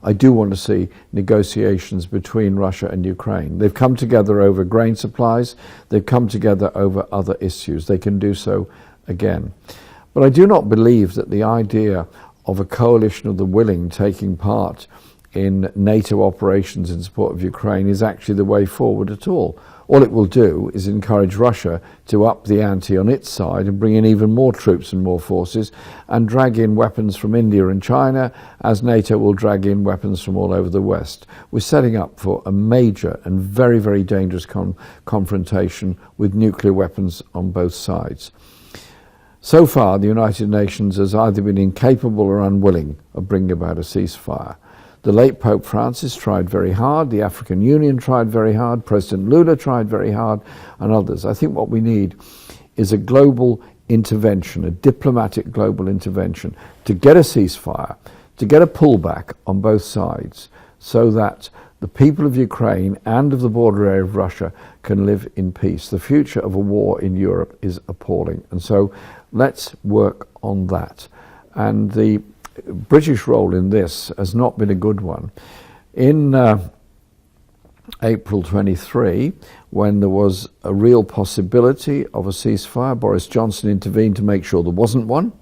I do want to see negotiations between Russia and Ukraine. They've come together over grain supplies. They've come together over other issues. They can do so again. But I do not believe that the idea of a coalition of the willing taking part in NATO operations in support of Ukraine is actually the way forward at all. All it will do is encourage Russia to up the ante on its side and bring in even more troops and more forces and drag in weapons from India and China, as NATO will drag in weapons from all over the West. We're setting up for a major and very, very dangerous confrontation with nuclear weapons on both sides. So far, the United Nations has either been incapable or unwilling of bringing about a ceasefire. The late Pope Francis tried very hard, the African Union tried very hard, President Lula tried very hard, and others. I think what we need is a global intervention, a diplomatic global intervention, to get a ceasefire, to get a pullback on both sides, so that the people of Ukraine and of the border area of Russia can live in peace. The future of a war in Europe is appalling, and so let's work on that. And the British role in this has not been a good one. In April 23, when there was a real possibility of a ceasefire, Boris Johnson intervened to make sure there wasn't one.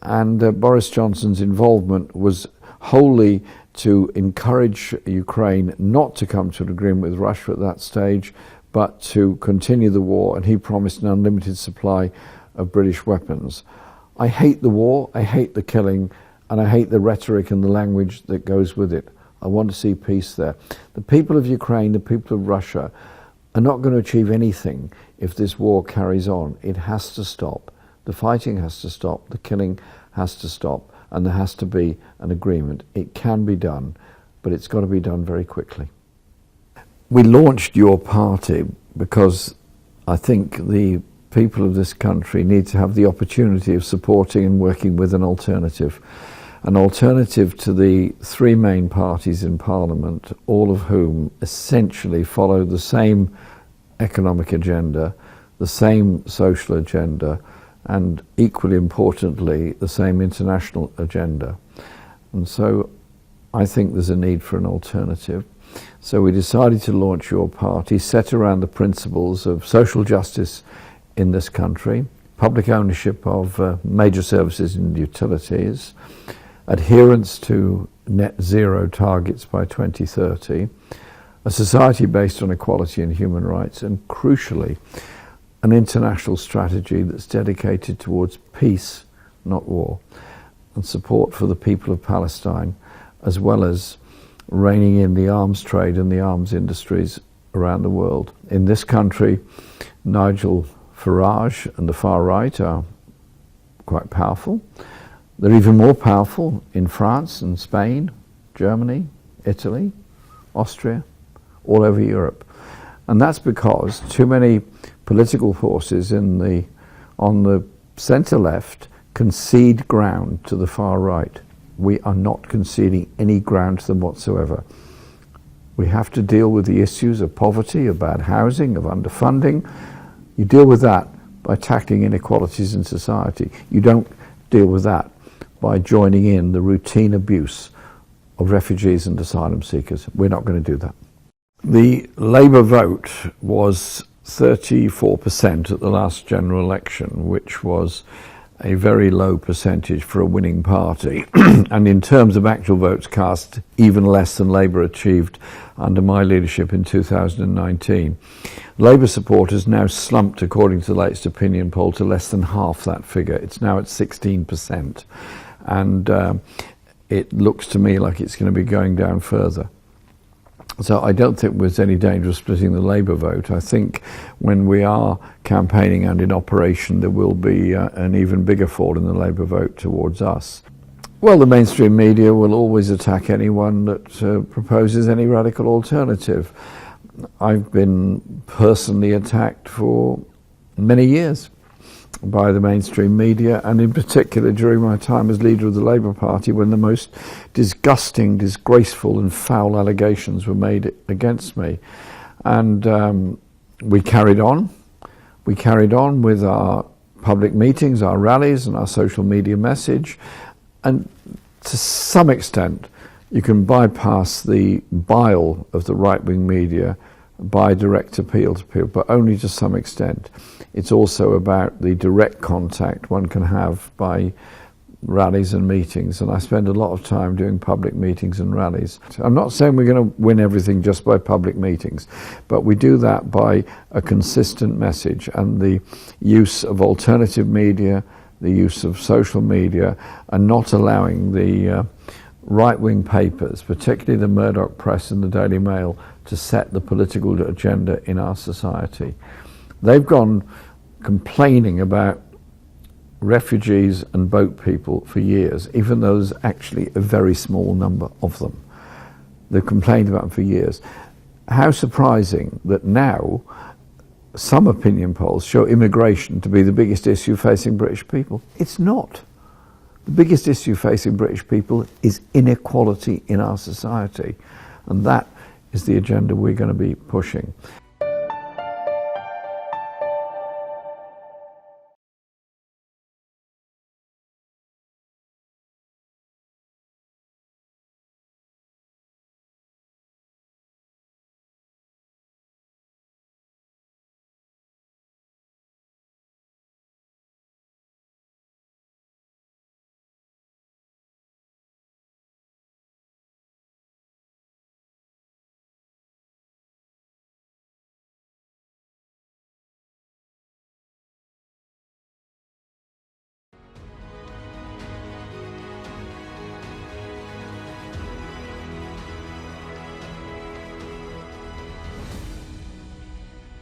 And Boris Johnson's involvement was wholly to encourage Ukraine not to come to an agreement with Russia at that stage, but to continue the war. And he promised an unlimited supply of British weapons. I hate the war, I hate the killing, and I hate the rhetoric and the language that goes with it. I want to see peace there. The people of Ukraine, the people of Russia, are not going to achieve anything if this war carries on. It has to stop. The fighting has to stop. The killing has to stop. And there has to be an agreement. It can be done, but it's got to be done very quickly. We launched Your Party because I think the people of this country need to have the opportunity of supporting and working with an alternative to the three main parties in Parliament, all of whom essentially follow the same economic agenda, the same social agenda, and equally importantly, the same international agenda. And so I think there's a need for an alternative. So we decided to launch Your Party, set around the principles of social justice in this country, public ownership of major services and utilities, adherence to net zero targets by 2030, a society based on equality and human rights, and crucially, an international strategy that's dedicated towards peace, not war, and support for the people of Palestine, as well as reining in the arms trade and the arms industries around the world. In this country, Nigel Farage and the far right are quite powerful. They're even more powerful in France and Spain, Germany, Italy, Austria, all over Europe. And that's because too many political forces on the centre left concede ground to the far right. We are not conceding any ground to them whatsoever. We have to deal with the issues of poverty, of bad housing, of underfunding. You deal with that by tackling inequalities in society. You don't deal with that by joining in the routine abuse of refugees and asylum seekers. We're not going to do that. The Labour vote was 34% at the last general election, which was a very low percentage for a winning party. And in terms of actual votes cast, even less than Labour achieved under my leadership in 2019. Labour support has now slumped, according to the latest opinion poll, to less than half that figure. It's now at 16%. And it looks to me like it's going to be going down further. So I don't think there's any danger of splitting the Labour vote. I think when we are campaigning and in operation, there will be an even bigger fall in the Labour vote towards us. Well, the mainstream media will always attack anyone that proposes any radical alternative. I've been personally attacked for many years by the mainstream media, and in particular during my time as leader of the Labour Party, when the most disgusting, disgraceful and foul allegations were made against me. And we carried on. We carried on with our public meetings, our rallies and our social media message. And to some extent, You can bypass the bile of the right-wing media by direct appeal to people, but only to some extent. It's also about the direct contact one can have by rallies and meetings, and I spend a lot of time doing public meetings and rallies. I'm not saying we're going to win everything just by public meetings, but we do that by a consistent message and the use of alternative media, the use of social media, and not allowing the right-wing papers, particularly the Murdoch Press and the Daily Mail, to set the political agenda in our society. They've gone complaining about refugees and boat people for years, even though there's actually a very small number of them. They've complained about them for years. How surprising that now some opinion polls show immigration to be the biggest issue facing British people. It's not. The biggest issue facing British people is inequality in our society, and that is the agenda we're going to be pushing.